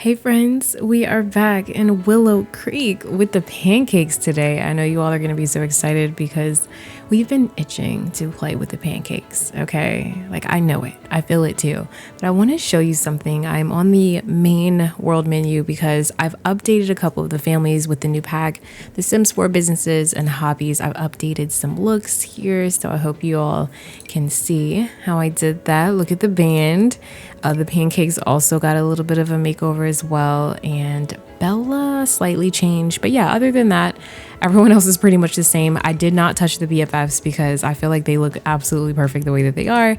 Hey friends, we are back in Willow Creek with the pancakes today. I know you all are going to be so excited because we've been itching to play with the pancakes, okay? Like I know it, I feel it too. But I want to show you something. I'm on the main world menu because I've updated a couple of the families with the new pack, the Sims 4 businesses and hobbies. I've updated some looks here, so I hope you all can see how I did that. Look at the band. The pancakes also got a little bit of a makeover as well, and Bella slightly changed. But yeah, other than that, everyone else is pretty much the same. I did not touch the BFFs because I feel like they look absolutely perfect the way that they are.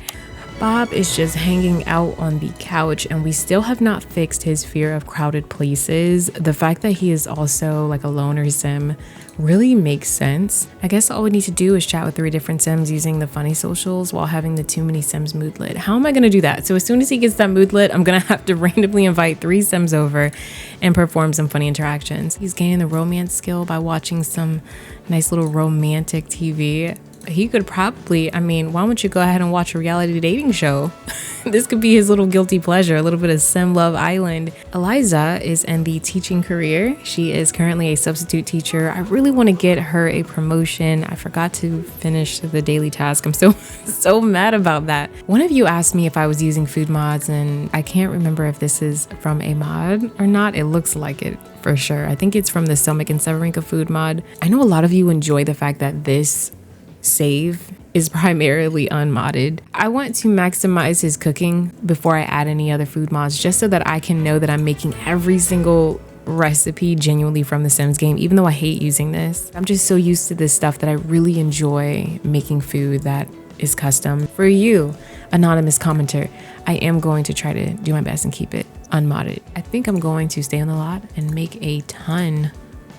Bob is just hanging out on the couch, and we still have not fixed his fear of crowded places. The fact that he is also like a loner sim really makes sense. I guess all we need to do is chat with 3 different sims using the funny socials while having the too many sims moodlet. How am I going to do that? So as soon as he gets that moodlet, I'm going to have to randomly invite 3 sims over and perform some funny interactions. He's gaining the romance skill by watching some nice little romantic TV. He could probably, why don't you go ahead and watch a reality dating show? This could be his little guilty pleasure, a little bit of Sim Love Island. Eliza is in the teaching career. She is currently a substitute teacher. I really want to get her a promotion. I forgot to finish the daily task. I'm so mad about that. One of you asked me if I was using food mods, and I can't remember if this is from a mod or not. It looks like it for sure. I think it's from the Selmic and Severinka food mod. I know a lot of you enjoy the fact that this save is primarily unmodded. I want to maximize his cooking before I add any other food mods, just so that I can know that I'm making every single recipe genuinely from the Sims game, even though I hate using this. I'm just so used to this stuff that I really enjoy making food that is custom. For you, anonymous commenter, I am going to try to do my best and keep it unmodded. I think I'm going to stay on the lot and make a ton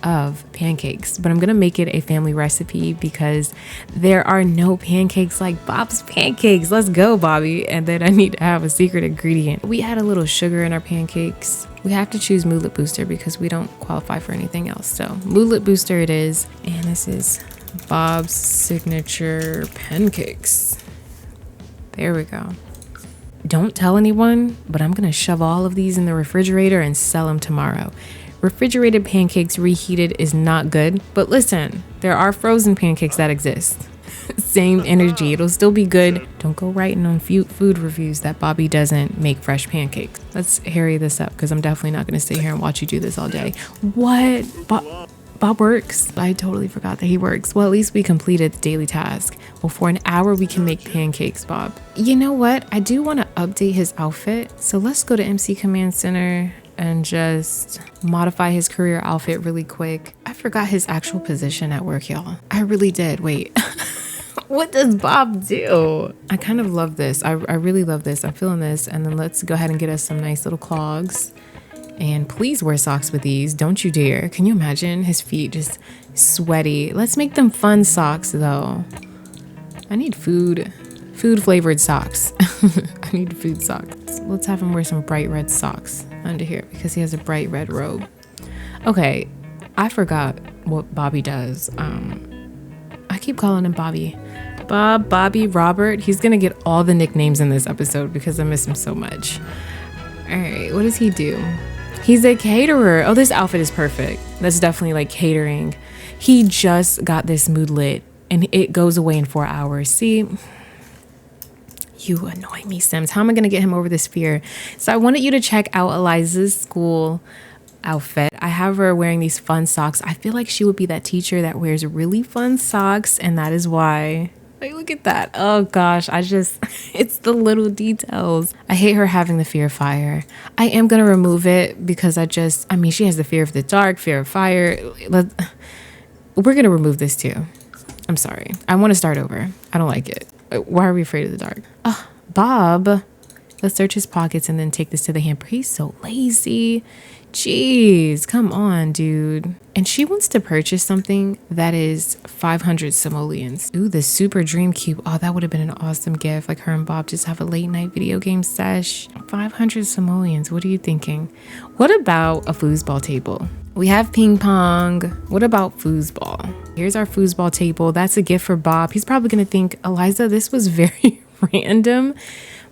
of pancakes, but I'm gonna make it a family recipe because there are no pancakes like Bob's pancakes. Let's go, Bobby. And then I need to have a secret ingredient. We add a little sugar in our pancakes. We have to choose Moodlet Booster because we don't qualify for anything else. So Moodlet Booster it is. And this is Bob's signature pancakes. There we go. Don't tell anyone, but I'm gonna shove all of these in the refrigerator and sell them tomorrow. Refrigerated pancakes reheated is not good, but listen, there are frozen pancakes that exist. Same energy, it'll still be good. Don't go writing on food reviews that Bobby doesn't make fresh pancakes. Let's hurry this up because I'm definitely not going to sit here and watch you do this all day. What? Bob works? I totally forgot that he works. Well, at least we completed the daily task. Well, for an hour we can make pancakes, Bob. You know what? I do want to update his outfit. So let's go to MC Command Center and just modify his career outfit really quick. I forgot his actual position at work, y'all. I really did. Wait. What does Bob do? I kind of love this. I really love this. I'm feeling this. And then let's go ahead and get us some nice little clogs. And please wear socks with these. Don't you dare. Can you imagine his feet just sweaty? Let's make them fun socks though. I need food flavored socks. I need food socks. Let's have him wear some bright red socks under here because he has a bright red robe. Okay, I forgot what Bobby does. I keep calling him Bobby. Bob, Bobby, Robert. He's gonna get all the nicknames in this episode because I miss him so much. All right, what does he do? He's a caterer. Oh, this outfit is perfect. That's definitely like catering. He just got this moodlet and it goes away in 4 hours. See? You annoy me, Sims. How am I going to get him over this fear? So I wanted you to check out Eliza's school outfit. I have her wearing these fun socks. I feel like she would be that teacher that wears really fun socks, and that is why. Like, look at that. Oh gosh, it's the little details. I hate her having the fear of fire. I am going to remove it because she has the fear of the dark, fear of fire. We're going to remove this too. I'm sorry. I want to start over. I don't like it. Why are we afraid of the dark? Bob. Let's search his pockets and then take this to the hamper. He's so lazy. Jeez, come on, dude. And she wants to purchase something that is 500 simoleons. Ooh, the super dream cube. Oh, that would have been an awesome gift. Like her and Bob just have a late night video game sesh. 500 simoleons. What are you thinking? What about a foosball table? We have ping pong. What about foosball? Here's our foosball table. That's a gift for Bob. He's probably going to think, Eliza, this was very random,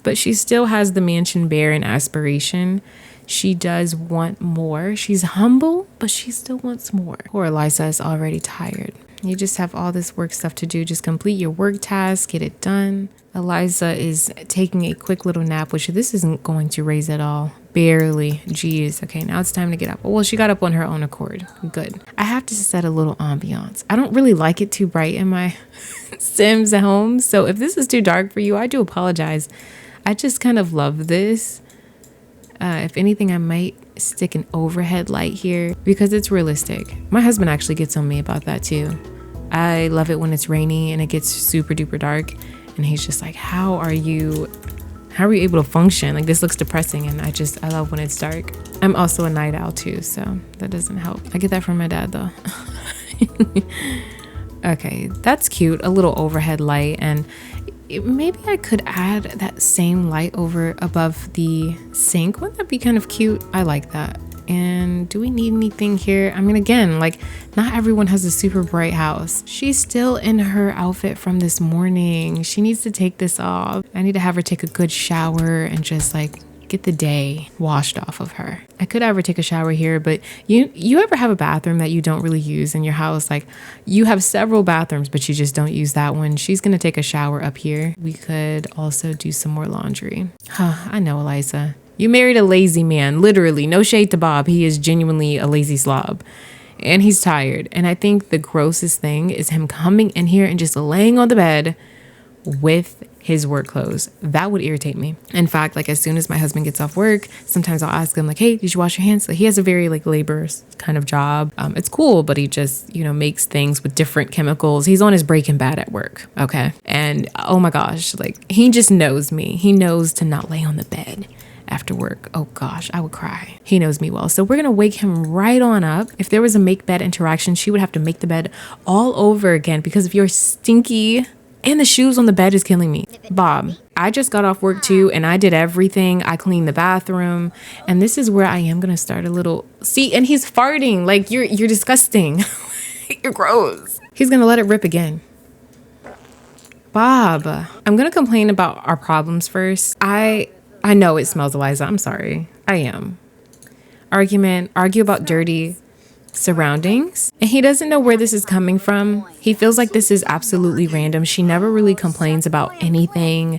but she still has the mansion bear and aspiration. she does want more. She's humble, but she still wants more. Poor Eliza is already tired. You just have all this work stuff to do. Just complete your work task, get it done. Eliza is taking a quick little nap, which this isn't going to raise at all. Barely. Jeez. Okay, now it's time to get up. Well, she got up on her own accord. Good. I have to set a little ambiance. I don't really like it too bright in my Sims home. So if this is too dark for you, I do apologize. I just kind of love this. If anything, I might stick an overhead light here because it's realistic. My husband actually gets on me about that too. I love it when it's rainy and it gets super duper dark. And he's just like, how are you able to function? Like, this looks depressing. And I love when it's dark. I'm also a night owl too, so that doesn't help. I get that from my dad though. Okay, that's cute. A little overhead light. And maybe I could add that same light over above the sink. Wouldn't that be kind of cute? I like that. And do we need anything here? I mean, again, like, not everyone has a super bright house. She's still in her outfit from this morning. She needs to take this off. I need to have her take a good shower and just like get the day washed off of her. I could have her take a shower here, but you ever have a bathroom that you don't really use in your house? Like, you have several bathrooms, but you just don't use that one. She's gonna take a shower up here. We could also do some more laundry. I know, Eliza. You married a lazy man, literally. No shade to Bob. He is genuinely a lazy slob. And he's tired. And I think the grossest thing is him coming in here and just laying on the bed with his work clothes. That would irritate me. In fact, like, as soon as my husband gets off work, sometimes I'll ask him like, hey, did you wash your hands? Like, he has a very like laborious kind of job. It's cool, but he just, makes things with different chemicals. He's on his Breaking Bad at work. Okay. And oh my gosh, like, he just knows me. He knows to not lay on the bed after work. Oh gosh, I would cry. He knows me well. So we're gonna wake him right on up. If there was a make bed interaction, she would have to make the bed all over again because of your stinky, and the shoes on the bed is killing me. Bob, I just got off work too, and I did everything. I cleaned the bathroom, and this is where I am gonna start a little, see, and he's farting. Like, you're disgusting. You're gross. He's gonna let it rip again. Bob, I'm gonna complain about our problems first. I know it smells, Eliza. I'm sorry. I am. Argue about dirty surroundings. And he doesn't know where this is coming from. He feels like this is absolutely random. She never really complains about anything.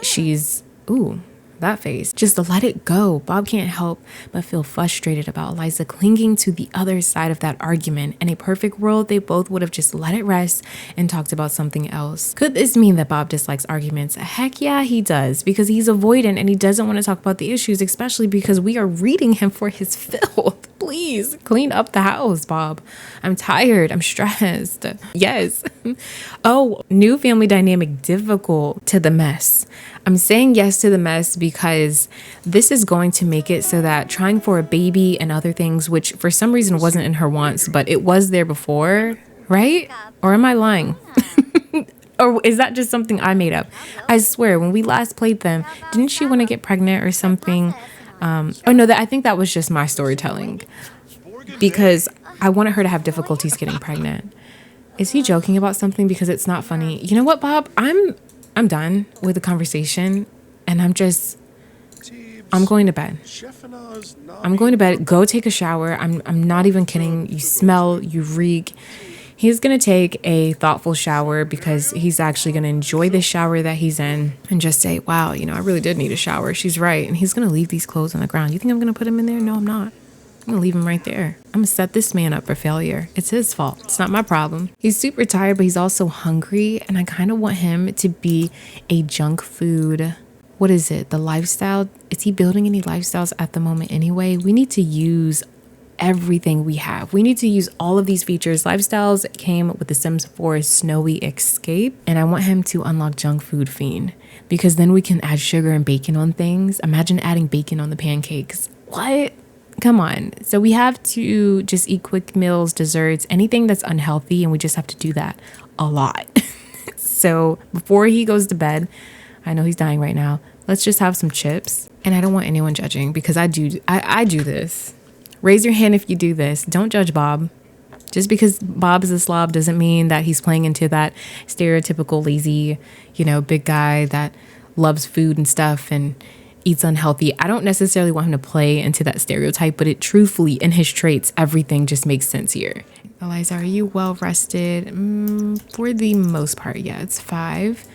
She's, ooh, that face. Just let it go. Bob can't help but feel frustrated about Eliza clinging to the other side of that argument. In a perfect world, they both would have just let it rest and talked about something else. Could this mean that Bob dislikes arguments? Heck yeah, he does, because he's avoidant and he doesn't want to talk about the issues, especially because we are reading him for his filth. Please clean up the house, Bob. I'm tired. I'm stressed. Yes. Oh, new family dynamic difficult to the mess. I'm saying yes to the mess because this is going to make it so that trying for a baby and other things, which for some reason wasn't in her wants, but it was there before, right? Or am I lying? Or is that just something I made up? I swear, when we last played them, didn't she want to get pregnant or something? I think that was just my storytelling because I wanted her to have difficulties getting pregnant. Is he joking about something because it's not funny? You know what, Bob? I'm done with the conversation and I'm going to bed. I'm going to bed. Go take a shower. I'm not even kidding. You smell, you reek. He's going to take a thoughtful shower because he's actually going to enjoy the shower that he's in and just say, wow, I really did need a shower. She's right. And he's going to leave these clothes on the ground. You think I'm going to put him in there? No, I'm not. I'm going to leave him right there. I'm going to set this man up for failure. It's his fault. It's not my problem. He's super tired, but he's also hungry. And I kind of want him to be a junk food. What is it? The lifestyle? Is he building any lifestyles at the moment anyway? We need to use everything we have. We need to use all of these features. Lifestyles came with the Sims 4 Snowy Escape, and I want him to unlock Junk Food Fiend because then we can add sugar and bacon on things. Imagine adding bacon on the pancakes. What? Come on. So we have to just eat quick meals, desserts, anything that's unhealthy, and we just have to do that a lot. So before he goes to bed, I know he's dying right now, let's just have some chips. And I don't want anyone judging because I do this. Raise your hand if you do this. Don't judge Bob. Just because Bob is a slob doesn't mean that he's playing into that stereotypical lazy, big guy that loves food and stuff and eats unhealthy. I don't necessarily want him to play into that stereotype, but it truthfully, in his traits, everything just makes sense here. Eliza, are you well rested? For the most part, yeah, it's 5.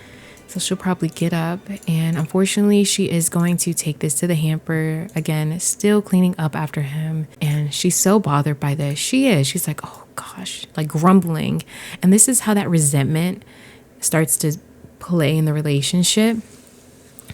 So she'll probably get up, and unfortunately she is going to take this to the hamper again, still cleaning up after him. And she's so bothered by this. She's like, oh gosh, like grumbling. And this is how that resentment starts to play in the relationship.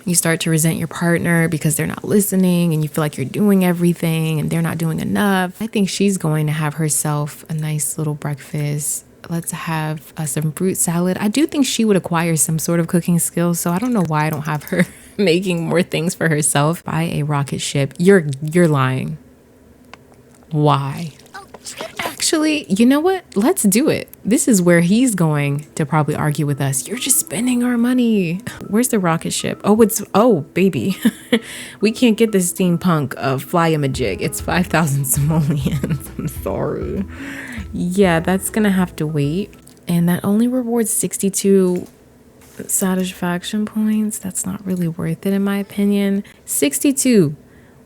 You start to resent your partner because they're not listening, and you feel like you're doing everything and they're not doing enough. I think she's going to have herself a nice little breakfast. Let's have some fruit salad. I do think she would acquire some sort of cooking skills, so I don't know why I don't have her making more things for herself. Buy a rocket ship. You're lying. Why? Actually, you know what? Let's do it. This is where he's going to probably argue with us. You're just spending our money. Where's the rocket ship? Oh, baby. We can't get this steampunk fly-a-majig. It's 5,000 simoleons. I'm sorry. Yeah, that's gonna have to wait. And that only rewards 62 satisfaction points. That's not really worth it in my opinion. 62.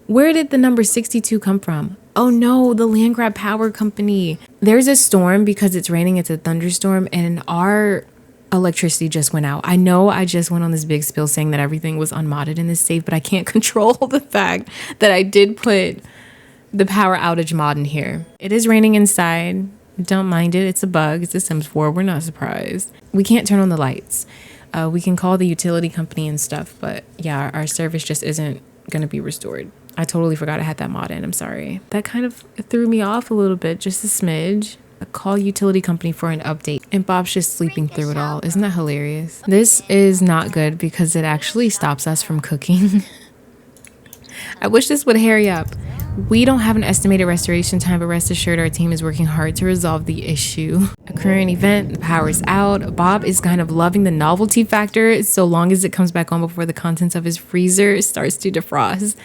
Where did the number 62 come from? Oh no, the land grab power company. There's a storm because it's raining. It's a thunderstorm, and our electricity just went out. I know I just went on this big spill saying that everything was unmodded in this save, but I can't control the fact that I did put the power outage mod in here. It is raining inside. Don't mind it. It's a bug. It's a Sims 4. We're not surprised. We can't turn on the lights. We can call the utility company and stuff, but yeah, our service just isn't going to be restored. I totally forgot I had that mod in. I'm sorry. That kind of threw me off a little bit, just a smidge. Call utility company for an update, and Bob's just sleeping through it all. Isn't that hilarious? This is not good because it actually stops us from cooking. I wish this would hurry up. We don't have an estimated restoration time, but rest assured our team is working hard to resolve the issue. A current event, the power's out. Bob is kind of loving the novelty factor so long as it comes back on before the contents of his freezer starts to defrost.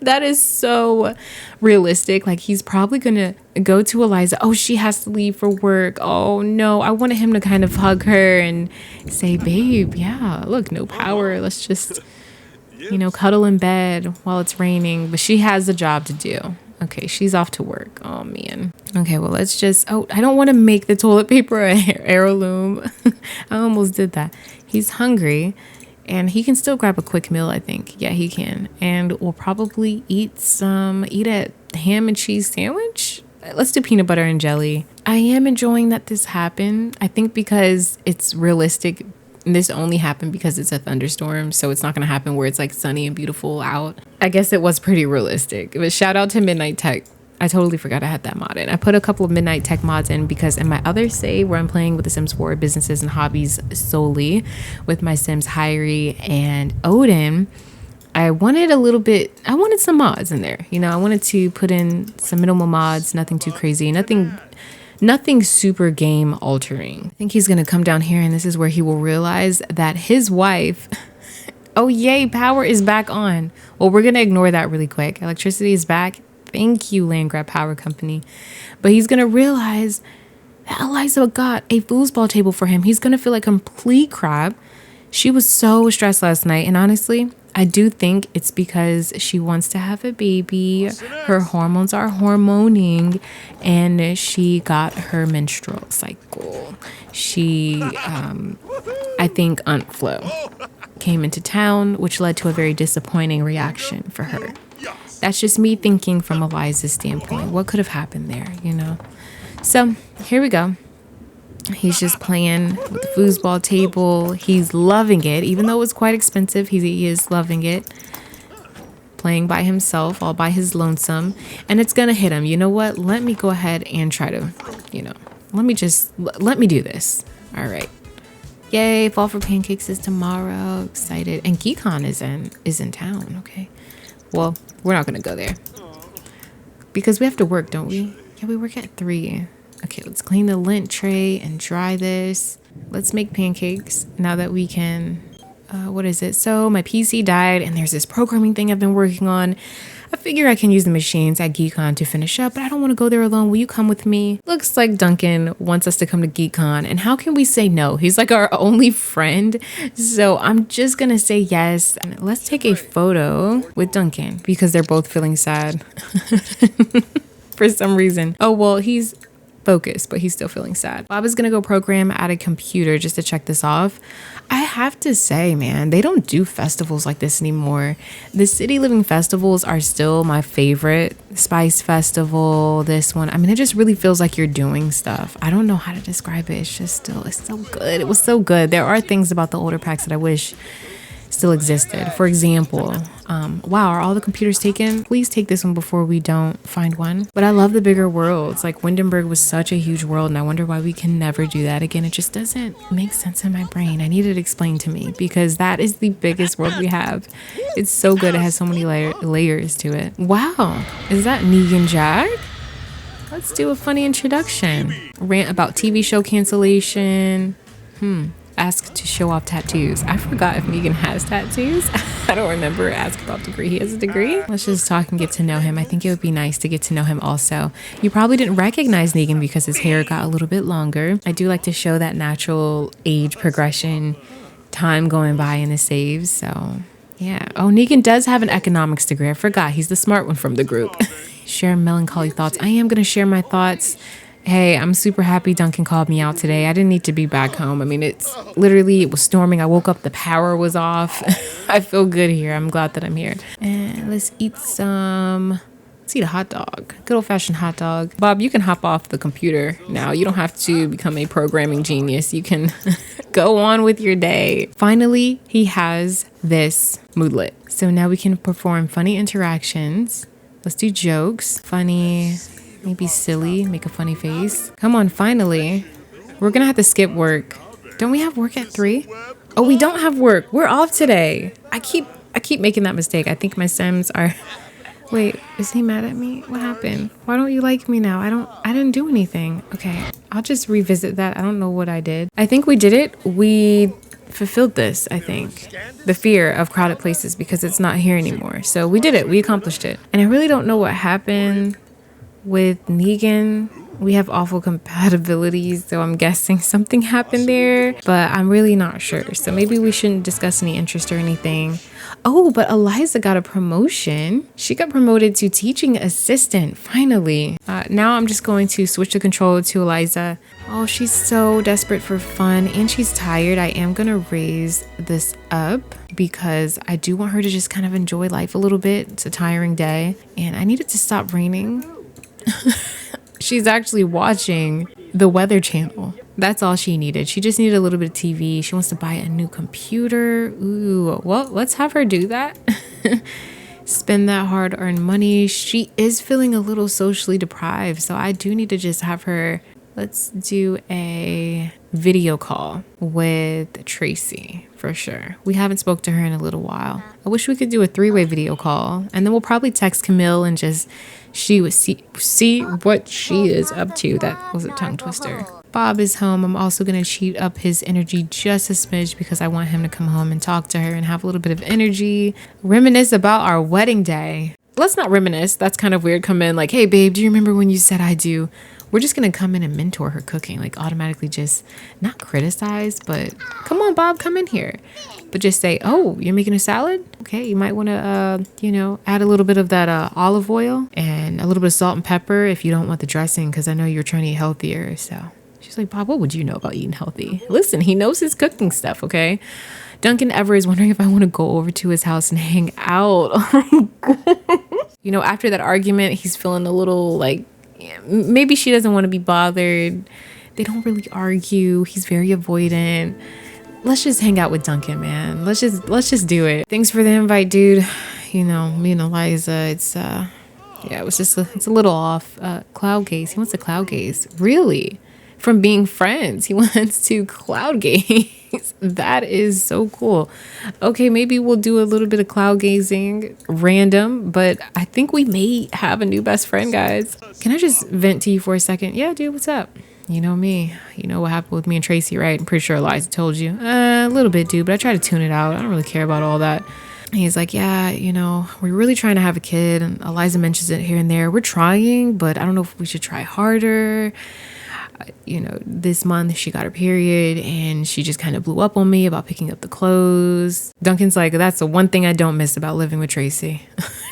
That is so realistic. Like, he's probably gonna go to Eliza. Oh, she has to leave for work. Oh no, I wanted him to kind of hug her and say, babe, yeah, look, no power. Let's just, cuddle in bed while it's raining. But she has a job to do. Okay, she's off to work. Oh, man. Okay, well, let's just... Oh, I don't want to make the toilet paper an heirloom. I almost did that. He's hungry, and he can still grab a quick meal, I think. Yeah, he can. And we'll probably eat a ham and cheese sandwich. Let's do peanut butter and jelly. I am enjoying that this happened. I think because it's realistic. This only happened because it's a thunderstorm, so it's not going to happen where it's like sunny and beautiful out. I guess it was pretty realistic. But shout out to Midnight Tech. I totally forgot I had that mod in. I put a couple of Midnight Tech mods in because in my other save where I'm playing with the Sims 4 businesses and hobbies solely with my Sims Hyrie and Odin, I wanted some mods in there. I wanted to put in some minimal mods, nothing too crazy, nothing super game altering. I think he's going to come down here, and this is where he will realize that his wife, oh yay, power is back on. Well, we're going to ignore that really quick. Electricity is back. Thank you, Land Grab Power Company. But he's going to realize that Eliza got a foosball table for him. He's going to feel like complete crap. She was so stressed last night, and honestly, I do think it's because she wants to have a baby. Her hormones are hormoning, and she got her menstrual cycle. She, I think Aunt Flo came into town, which led to a very disappointing reaction for her. That's just me thinking from Eliza's standpoint. What could have happened there, So here we go. He's just playing with the foosball table. He's loving it. Even though it was quite expensive, he is loving it. Playing by himself, all by his lonesome. And it's going to hit him. You know what? Let me go ahead and try to, let me do this. All right. Yay, Fall for Pancakes is tomorrow. Excited. And GeekCon is in town. Okay. Well, we're not going to go there. Because we have to work, don't we? Yeah, we work at 3. Okay, let's clean the lint tray and dry this. Let's make pancakes now that we can what is it? So my PC died and there's this programming thing I've been working on. I figure I can use the machines at GeekCon to finish up, but I don't want to go there alone. Will you come with me? Looks like Duncan wants us to come to GeekCon, and how can we say no? He's like our only friend. So I'm just going to say yes. And let's take a photo with Duncan because they're both feeling sad for some reason. Oh, well, he's focused, but he's still feeling sad. Bob is gonna go program at a computer just to check this off. I have to say, man, they don't do festivals like this anymore. The City Living festivals are still my favorite. Spice Festival, this one. I mean, it just really feels like you're doing stuff. I don't know how to describe it. It's just still, it's so good. It was so good. There are things about the older packs that I wish still existed. For example, wow, are all the computers taken? Please take this one before we don't find one. But I love the bigger worlds. Like Windenburg was such a huge world, and I wonder why we can never do that again. It just doesn't make sense in my brain. I need it explained to me because that is the biggest world we have. It's so good. It has so many layers to it. Wow, is that Negan Jack? Let's do a funny introduction. Rant about TV show cancellation. Ask to show off tattoos. I forgot if Negan has tattoos. I don't remember. Ask about degree. He has a degree. Let's just talk and get to know him. I think it would be nice to get to know him also. You probably didn't recognize Negan because his hair got a little bit longer. I do like to show that natural age progression, time going by in the saves. So yeah. Oh, Negan does have an economics degree. I forgot. He's the smart one from the group. Share melancholy thoughts. I am going to share my thoughts. Hey, I'm super happy Duncan called me out today. I didn't need to be back home. I mean, it was storming. I woke up, the power was off. I feel good here. I'm glad that I'm here. And let's eat a hot dog. Good old fashioned hot dog. Bob, you can hop off the computer now. You don't have to become a programming genius. You can go on with your day. Finally, he has this moodlet. So now we can perform funny interactions. Let's do jokes. Funny. Maybe silly, make a funny face. Come on, finally. We're gonna have to skip work. Don't we have work at 3? Oh, we don't have work. We're off today. I keep making that mistake. I think my Sims are... Wait, is he mad at me? What happened? Why don't you like me now? I didn't do anything. Okay, I'll just revisit that. I don't know what I did. I think we did it. We fulfilled this, I think. The fear of crowded places because it's not here anymore. So we did it. We accomplished it. And I really don't know what happened with Negan. We have awful compatibilities, so I'm guessing something happened there, but I'm really not sure. So maybe we shouldn't discuss any interest or anything. Oh, but Eliza got a promotion. She got promoted to teaching assistant, finally. Now I'm just going to switch the controller to Eliza. Oh, she's so desperate for fun and she's tired. I am gonna raise this up because I do want her to just kind of enjoy life a little bit. It's a tiring day and I need it to stop raining. She's actually watching the Weather Channel. That's all she needed. She just needed a little bit of TV. She wants to buy a new computer. Ooh, well, let's have her do that. Spend that hard-earned money. She is feeling a little socially deprived, so I do need to just have her. Let's do a video call with Tracy for sure. We haven't spoke to her in a little while. I wish we could do a 3-way video call, and then we'll probably text Camille and just she would see what she is up to. That was a tongue twister. Bob is home. I'm also going to cheat up his energy just a smidge because I want him to come home and talk to her and have a little bit of energy. Reminisce about our wedding day. Let's not reminisce. That's kind of weird. Come in like, hey, babe, do you remember when you said I do? We're just going to come in and mentor her cooking. Like automatically just not criticize, but come on, Bob, come in here. But just say, oh, you're making a salad? Okay, you might want to, add a little bit of that olive oil and a little bit of salt and pepper if you don't want the dressing because I know you're trying to eat healthier. So she's like, Bob, what would you know about eating healthy? Listen, he knows his cooking stuff, okay? Duncan Ever is wondering if I want to go over to his house and hang out. Oh my God. After that argument, he's feeling a little like, maybe she doesn't want to be bothered. They don't really argue. He's very avoidant. Let's just hang out with Duncan, man. Let's just do it. Thanks for the invite, dude. Me and Eliza, it's it's a little off. Cloud gaze. He wants to cloud gaze. Really? From being friends, he wants to cloud gaze. That is so cool. Okay, maybe we'll do a little bit of cloud gazing, random, but I think we may have a new best friend, guys. Can I just vent to you for a second? Yeah, dude, what's up? You know me. You know what happened with me and Tracy, right? I'm pretty sure Eliza told you. A little bit, dude, but I try to tune it out. I don't really care about all that. And he's like, yeah, you know, we're really trying to have a kid. And Eliza mentions it here and there. We're trying, but I don't know if we should try harder. You know, this month she got her period and she just kind of blew up on me about picking up the clothes. Duncan's like, that's the one thing I don't miss about living with Tracy.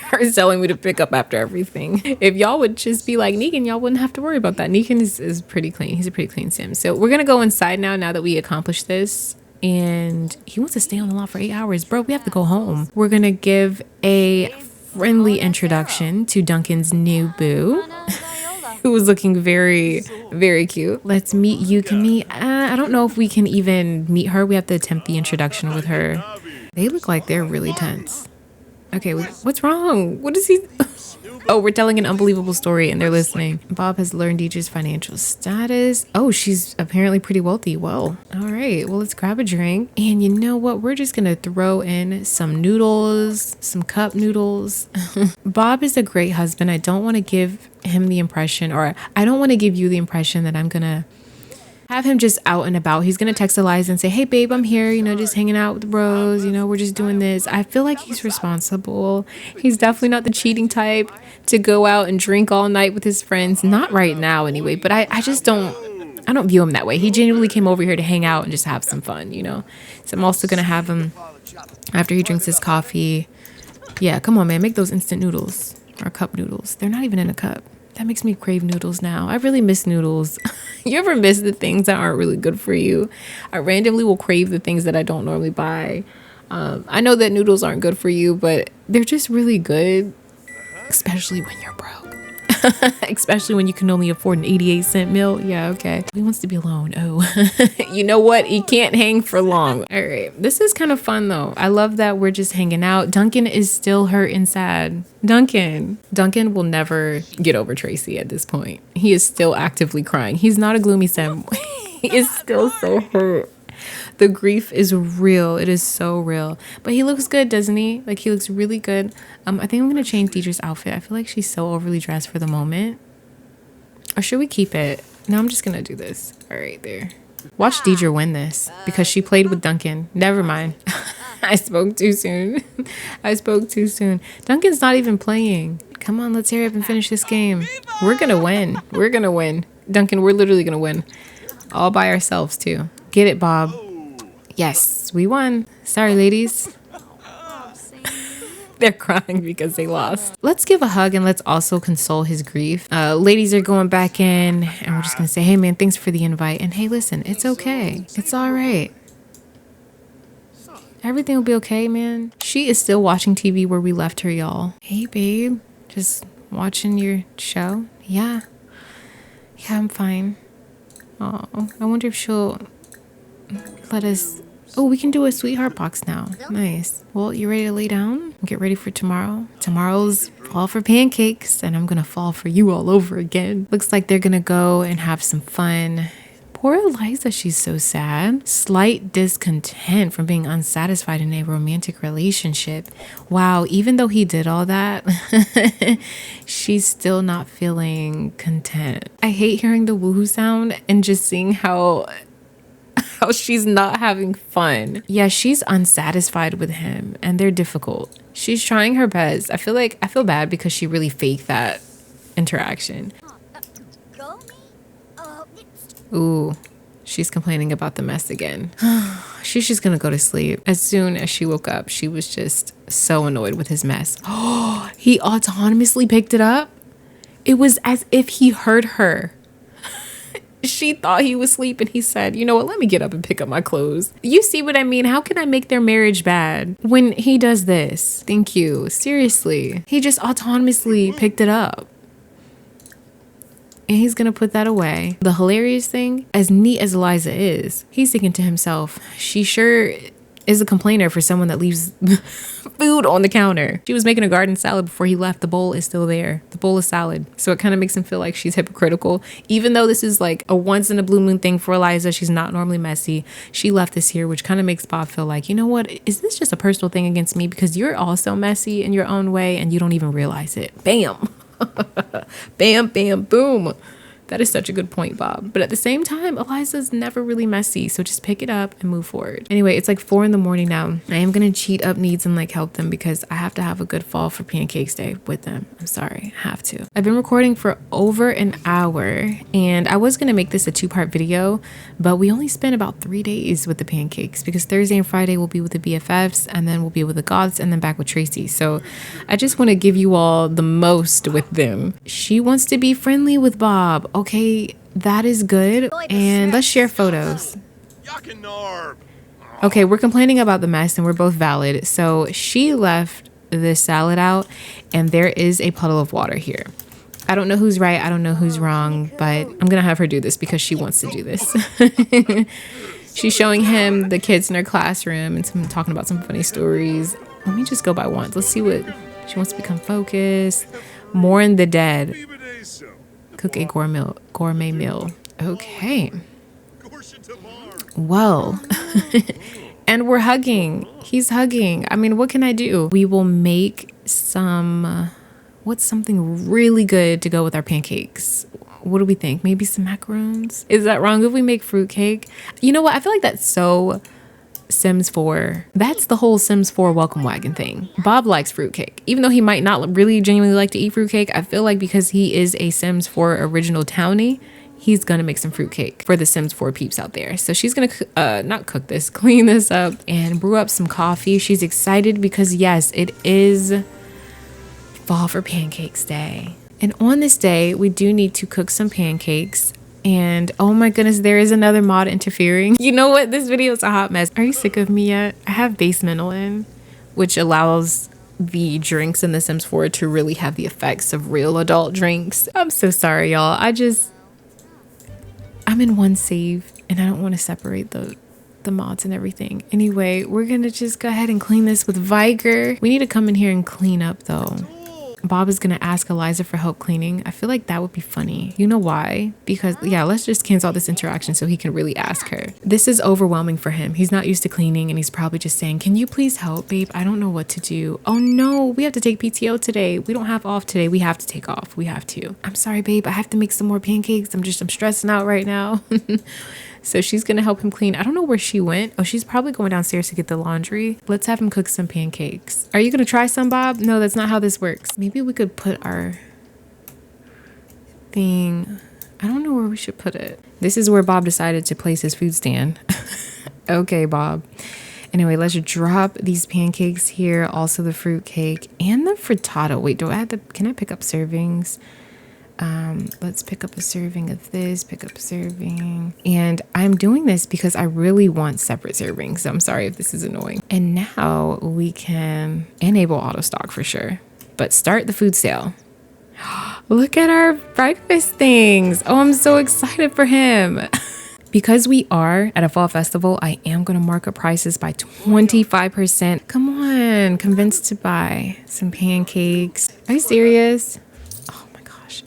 Her telling me to pick up after everything. If y'all would just be like Negan, y'all wouldn't have to worry about that. Negan is pretty clean. He's a pretty clean sim. So we're going to go inside now that we accomplished this. And he wants to stay on the lot for 8 hours. Bro, we have to go home. We're going to give a friendly introduction to Duncan's new boo. Who was looking very, very cute. Let's meet Yukimi. I don't know if we can even meet her. We have to attempt the introduction with her. They look like they're really tense. Okay, what's wrong? What is he? Oh, we're telling an unbelievable story and they're listening. Bob has learned Deidre's financial status. Oh, she's apparently pretty wealthy. Well, all right. Well, let's grab a drink. And you know what? We're just going to throw in some noodles, some cup noodles. Bob is a great husband. I don't want to give him the impression, or I don't want to give you the impression that I'm going to have him just out and about. He's going to text Eliza and say, hey, babe, I'm here, you know, just hanging out with the bros. You know, we're just doing this. I feel like he's responsible. He's definitely not the cheating type to go out and drink all night with his friends. Not right now anyway, but I don't view him that way. He genuinely came over here to hang out and just have some fun, you know. So I'm also going to have him, after he drinks his coffee. Yeah, come on, man, make those instant noodles or cup noodles. They're not even in a cup. That makes me crave noodles now. I really miss noodles. You ever miss the things that aren't really good for you? I randomly will crave the things that I don't normally buy. I know that noodles aren't good for you, but they're just really good, especially when you're broke. Especially when you can only afford an 88-cent meal. Yeah, okay. He wants to be alone. Oh, you know what? He can't hang for long. All right. This is kind of fun, though. I love that we're just hanging out. Duncan is still hurt and sad. Duncan will never get over Tracy at this point. He is still actively crying. He's not a gloomy sim. He is still so hurt. The grief is real. It is so real. But he looks good, doesn't he? Like, he looks really good. I think I'm going to change Deidre's outfit. I feel like she's so overly dressed for the moment. Or should we keep it? No, I'm just going to do this. All right, there. Watch Deidre win this because she played with Duncan. Never mind. I spoke too soon. Duncan's not even playing. Come on, let's hurry up and finish this game. We're going to win. Duncan, we're literally going to win. All by ourselves, too. Get it, Bob. Yes, we won. Sorry, ladies. They're crying because they lost. Let's give a hug and let's also console his grief. Ladies are going back in and we're just going to say, hey, man, thanks for the invite. And hey, listen, it's okay. It's all right. Everything will be okay, man. She is still watching TV where we left her, y'all. Hey, babe. Just watching your show? Yeah. Yeah, I'm fine. Oh, I wonder if she'll let us... Oh, we can do a sweetheart box now. Nice. Well, you ready to lay down? Get ready for tomorrow. Tomorrow's fall for pancakes, and I'm gonna fall for you all over again. Looks like they're gonna go and have some fun. Poor Eliza, she's so sad. Slight discontent from being unsatisfied in a romantic relationship. Wow, even though he did all that, she's still not feeling content. I hate hearing the woohoo sound and just seeing how she's not having fun. Yeah, she's unsatisfied with him and they're difficult. She's trying her best. I feel bad because she really faked that interaction. Ooh, she's complaining about the mess again. She's just gonna go to sleep. As soon as she woke up, she was just so annoyed with his mess. Oh, he autonomously picked it up. It was as if he heard her. She thought he was asleep and he said, you know what, let me get up and pick up my clothes. You see what I mean? How can I make their marriage bad when he does this? Thank you. Seriously. He just autonomously picked it up. And he's going to put that away. The hilarious thing, as neat as Eliza is, he's thinking to himself, she sure is a complainer for someone that leaves food on the counter. She was making a garden salad before he left. The bowl is still there. The bowl of salad. So it kind of makes him feel like she's hypocritical. Even though this is like a once in a blue moon thing for Eliza, she's not normally messy. She left this here, which kind of makes Bob feel like, you know what? Is this just a personal thing against me? Because you're also messy in your own way and you don't even realize it. Bam. Bam, bam, boom. That is such a good point, Bob. But at the same time, Eliza's never really messy. So just pick it up and move forward. Anyway, it's like 4 in the morning now. I am going to cheat up needs and like help them because I have to have a good fall for Pancakes Day with them. I'm sorry, I have to. I've been recording for over an hour and I was going to make this a 2-part video, but we only spent about 3 days with the pancakes because Thursday and Friday will be with the BFFs and then we'll be with the Goths and then back with Tracy. So I just want to give you all the most with them. She wants to be friendly with Bob. Okay, that is good. And let's share photos. Okay, we're complaining about the mess and we're both valid. So she left this salad out and there is a puddle of water here. I don't know who's right. I don't know who's wrong, but I'm going to have her do this because she wants to do this. She's showing him the kids in her classroom and talking about some funny stories. Let me just go by once. Let's see what she wants to become focused. Mourn the dead. Cook a gourmet meal. Okay. Well, and we're hugging. He's hugging. I mean, what can I do? We will make some, what's something really good to go with our pancakes? What do we think? Maybe some macarons? Is that wrong if we make fruitcake? You know what? I feel like that's so Sims 4. That's the whole Sims 4 welcome wagon thing. Bob likes fruitcake. Even though he might not really genuinely like to eat fruitcake, I feel like because he is a Sims 4 original townie, he's gonna make some fruitcake for the Sims 4 peeps out there. So she's gonna not cook this, clean this up and brew up some coffee. She's excited because yes, it is fall for Pancakes Day. And on this day, we do need to cook some pancakes. And oh my goodness, there is another mod interfering. You know what? This video is a hot mess. Are you sick of me yet? I have Basemental in, which allows the drinks in The Sims 4 to really have the effects of real adult drinks. I'm so sorry, y'all. I'm in one save and I don't want to separate the mods and everything. Anyway, we're gonna just go ahead and clean this with Viger. We need to come in here and clean up though. Bob is gonna ask Eliza for help cleaning. I feel like that would be funny. You know why? Because yeah, let's just cancel out this interaction so he can really ask her. This is overwhelming for him. He's not used to cleaning and he's probably just saying, can you please help, babe? I don't know what to do. Oh no, we have to take PTO today. We don't have off today. We have to take off. We have to. I'm sorry, babe. I have to make some more pancakes. I'm stressing out right now. So she's gonna help him clean. I don't know where she went. Oh, she's probably going downstairs to get the laundry. Let's have him cook some pancakes. Are you gonna try some, Bob? No, that's not how this works. Maybe we could put our thing. I don't know where we should put it. This is where Bob decided to place his food stand. Okay, Bob. Anyway, let's drop these pancakes here. Also the fruit cake and the frittata. Wait, can I pick up servings? Let's pick up a serving of this, pick up a serving. And I'm doing this because I really want separate servings. So I'm sorry if this is annoying. And now we can enable auto stock for sure, but start the food sale. Look at our breakfast things. Oh, I'm so excited for him. Because we are at a fall festival, I am going to mark up prices by 25%. Come on, convinced to buy some pancakes. Are you serious?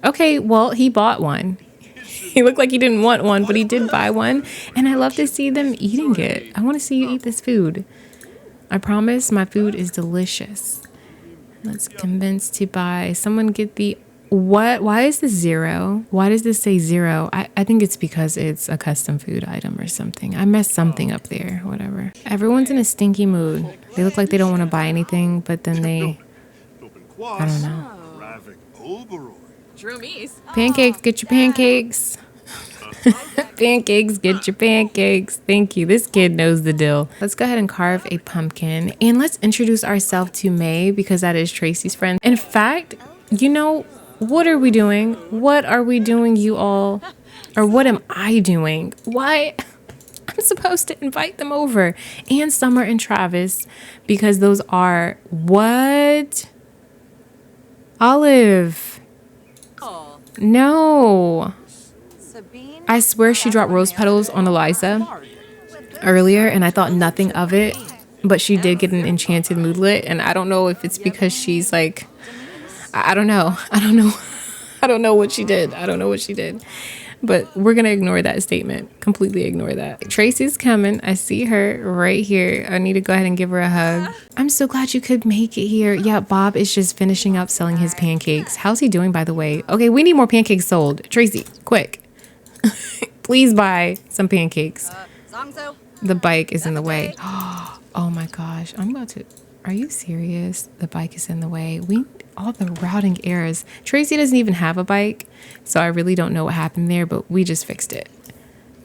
Okay, well, he bought one. He looked like he didn't want one, but he did buy one. And I love to see them eating it. I want to see you eat this food. I promise my food is delicious. Let's convince to buy. Someone get the... What? Why is this 0? Why does this say 0? I think it's because it's a custom food item or something. I messed something up there. Whatever. Everyone's in a stinky mood. They look like they don't want to buy anything, but then they... I don't know. Pancakes, get your pancakes. Pancakes, get your pancakes. Thank you. This kid knows the deal. Let's go ahead and carve a pumpkin. And let's introduce ourselves to May because that is Tracy's friend. In fact, you know, what are we doing? What are we doing, you all? Or what am I doing? Why? I'm supposed to invite them over. And Summer and Travis because those are... What? Olive. No. I swear she dropped rose petals on Eliza earlier and I thought nothing of it, but she did get an enchanted moodlet and I don't know if it's because she's like, I don't know what she did. But we're going to ignore that statement. Completely ignore that. Tracy's coming. I see her right here. I need to go ahead and give her a hug. I'm so glad you could make it here. Yeah, Bob is just finishing up selling his pancakes. How's he doing, by the way? Okay, we need more pancakes sold. Tracy, quick. Please buy some pancakes. The bike is in the way. Oh my gosh. I'm about to... Are you serious? The bike is in the way. All the routing errors. Tracy doesn't even have a bike, so I really don't know what happened there, but we just fixed it.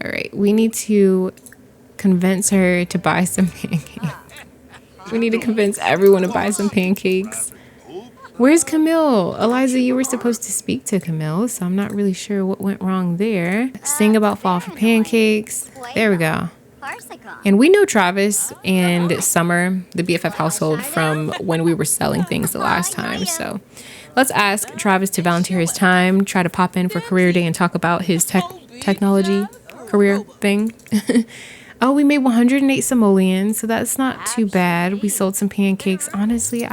All right. We need to convince her to buy some pancakes. We need to convince everyone to buy some pancakes. Where's Camille? Eliza, you were supposed to speak to Camille, so I'm not really sure what went wrong there. Sing about fall for pancakes. There we go. And we know Travis and Summer, the BFF household, from when we were selling things the last time. So let's ask Travis to volunteer his time, try to pop in for career day and talk about his technology career thing. Oh, we made 108 simoleons, so that's not too bad. We sold some pancakes. Honestly,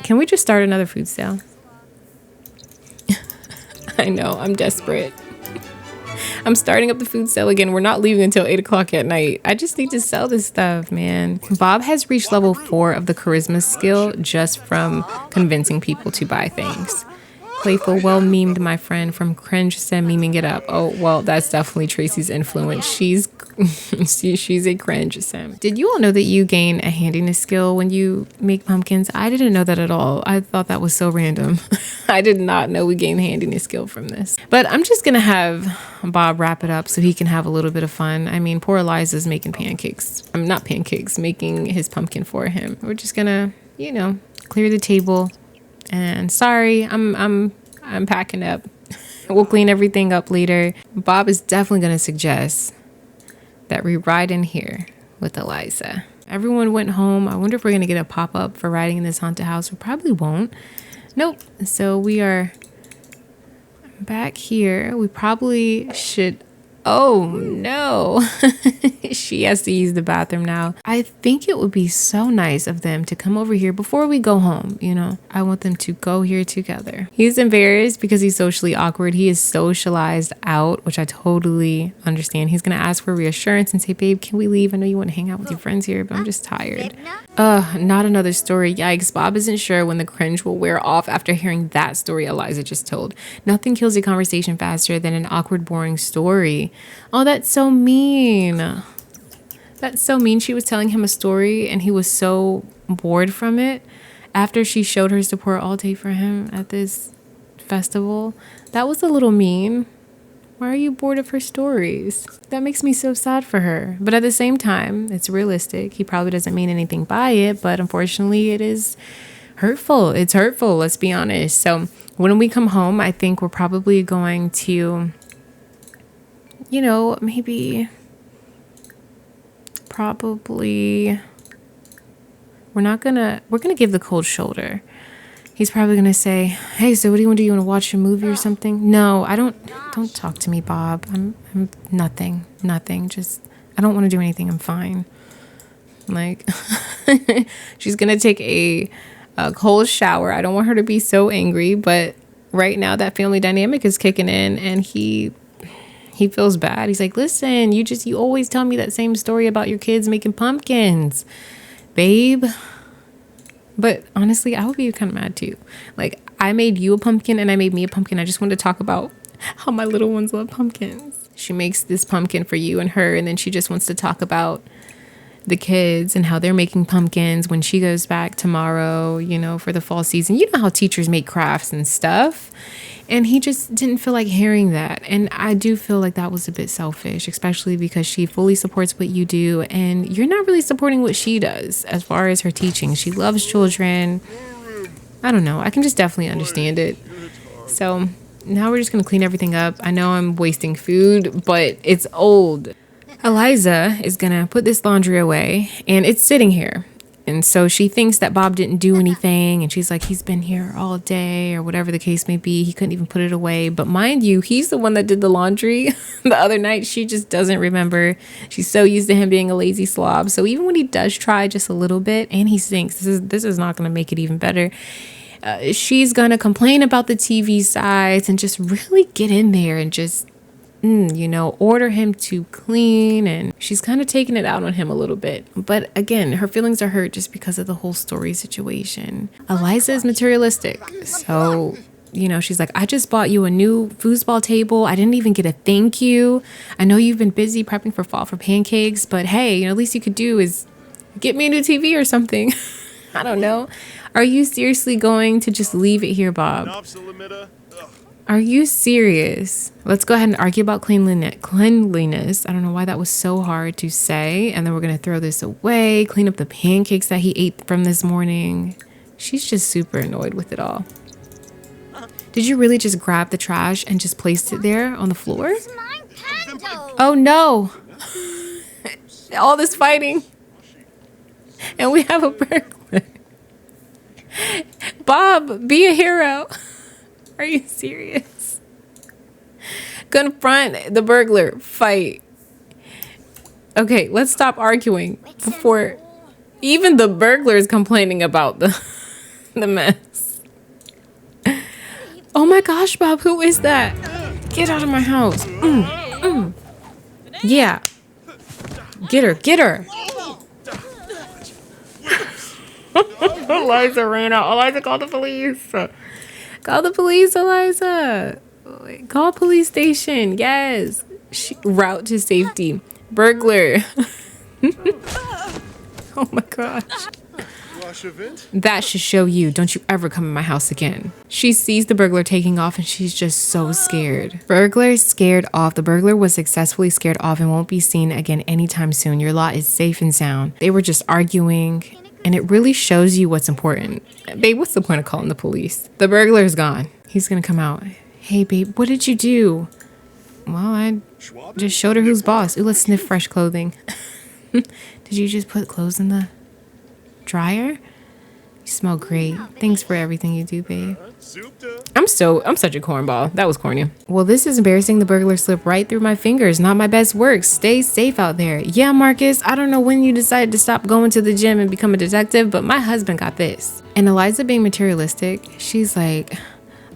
can we just start another food sale? I know, I'm desperate. I'm starting up the food sale again. We're not leaving until 8 o'clock at night. I just need to sell this stuff, man. Bob has reached level 4 of the charisma skill just from convincing people to buy things. Playful, well memed, my friend from Cringe said memeing it up. Oh, well, that's definitely Tracy's influence. She's a cringe sim. Did you all know that you gain a handiness skill when you make pumpkins? I didn't know that at all. I thought that was so random. I did not know we gained handiness skill from this. But I'm just gonna have Bob wrap it up so he can have a little bit of fun. I mean, poor Eliza's making pancakes. I'm not pancakes, making his pumpkin for him. We're just gonna, clear the table. And sorry, I'm packing up. We'll clean everything up later. Bob is definitely going to suggest that we ride in here with Eliza. Everyone went home. I wonder if we're going to get a pop-up for riding in this haunted house. We probably won't. Nope. So we are back here. We probably should... Oh, no. She has to use the bathroom now. I think it would be so nice of them to come over here before we go home, I want them to go here together. He's embarrassed because he's socially awkward. He is socialized out, which I totally understand. He's going to ask for reassurance and say, babe, can we leave? I know you want to hang out with your friends here, but I'm just tired. Not another story. Yikes. Bob isn't sure when the cringe will wear off after hearing that story Eliza just told. Nothing kills a conversation faster than an awkward, boring story. Oh, that's so mean. That's so mean. She was telling him a story and he was so bored from it after she showed her support all day for him at this festival. That was a little mean. Why are you bored of her stories? That makes me so sad for her. But at the same time, it's realistic. He probably doesn't mean anything by it, but unfortunately it is hurtful. It's hurtful, let's be honest. So when we come home, I think we're probably going to... we're gonna give the cold shoulder. He's probably gonna say, hey, so what do you want to do? You want to watch a movie or something? No, don't talk to me, Bob. I'm nothing. Just, I don't want to do anything. I'm fine. She's gonna take a cold shower. I don't want her to be so angry, but right now that family dynamic is kicking in and he feels bad. He's like, listen, you always tell me that same story about your kids making pumpkins, babe. But honestly, I would be kind of mad too. I made you a pumpkin and I made me a pumpkin. I just wanted to talk about how my little ones love pumpkins. She makes this pumpkin for you and her, and then she just wants to talk about the kids and how they're making pumpkins when she goes back tomorrow, for the fall season. You know how teachers make crafts and stuff. And he just didn't feel like hearing that. And I do feel like that was a bit selfish, especially because she fully supports what you do. And you're not really supporting what she does as far as her teaching. She loves children. I don't know. I can just definitely understand it. So now we're just going to clean everything up. I know I'm wasting food, but it's old. Eliza is going to put this laundry away and it's sitting here. And so she thinks that Bob didn't do anything. And she's like, he's been here all day or whatever the case may be. He couldn't even put it away. But mind you, he's the one that did the laundry the other night. She just doesn't remember. She's so used to him being a lazy slob. So even when he does try just a little bit and he thinks this is not going to make it even better, she's going to complain about the TV size and just really get in there and just order him to clean, and she's kind of taking it out on him a little bit. But again, her feelings are hurt just because of the whole story situation. Eliza is materialistic. So, she's like, I just bought you a new foosball table. I didn't even get a thank you. I know you've been busy prepping for fall for pancakes, but hey, at least you could do is get me a new TV or something. I don't know. Are you seriously going to just leave it here, Bob? Are you serious? Let's go ahead and argue about cleanliness. I don't know why that was so hard to say. And then we're going to throw this away, clean up the pancakes that he ate from this morning. She's just super annoyed with it all. Did you really just grab the trash and just place it there on the floor? Oh no. All this fighting. And we have a burglar. Bob, be a hero. Are you serious? Confront the burglar. Fight. Okay, let's stop arguing before even the burglar is complaining about the mess. Oh my gosh, Bob, who is that? Get out of my house. Yeah. Get her. Eliza ran out. Eliza, call the police. Call the police, Eliza. Call police station. Yes. Route to safety. Burglar. Oh my gosh. That should show you. Don't you ever come in my house again. She sees the burglar taking off and she's just so scared. Burglar is scared off. The burglar was successfully scared off and won't be seen again anytime soon. Your lot is safe and sound. They were just arguing. And it really shows you what's important. Babe, what's the point of calling the police? The burglar's gone. He's gonna come out. Hey, babe, what did you do? Well, I just showed her who's boss. Ooh, let's sniff fresh clothing. Did you just put clothes in the dryer? You smell great. Thanks for everything you do, babe. I'm such a cornball. That was corny. Well, this is embarrassing. The burglar slipped right through my fingers. Not my best work. Stay safe out there. Yeah, Marcus, I don't know when you decided to stop going to the gym and become a detective, but my husband got this. And Eliza, being materialistic, she's like,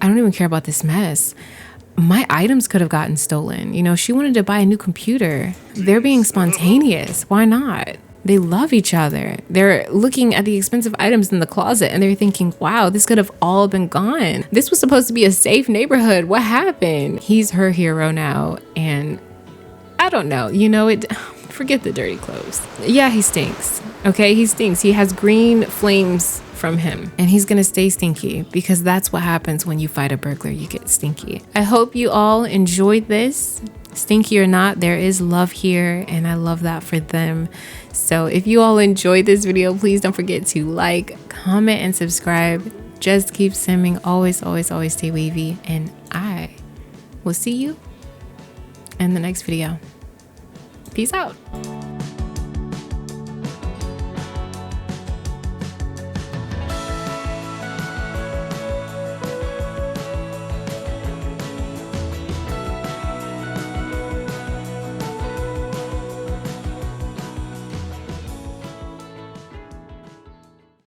I don't even care about this mess. My items could have gotten stolen. She wanted to buy a new computer. They're being spontaneous. Why not? They love each other. They're looking at the expensive items in the closet and they're thinking, wow, this could have all been gone. This was supposed to be a safe neighborhood. What happened? He's her hero now. And I don't know, forget the dirty clothes. Yeah, he stinks. Okay, he stinks. He has green flames from him and he's gonna stay stinky because that's what happens when you fight a burglar. You get stinky. I hope you all enjoyed this. Stinky or not, there is love here and I love that for them. So if you all enjoyed this video, please don't forget to like, comment, and subscribe. Just keep simming. Always, always, always stay wavy. And I will see you in the next video. Peace out.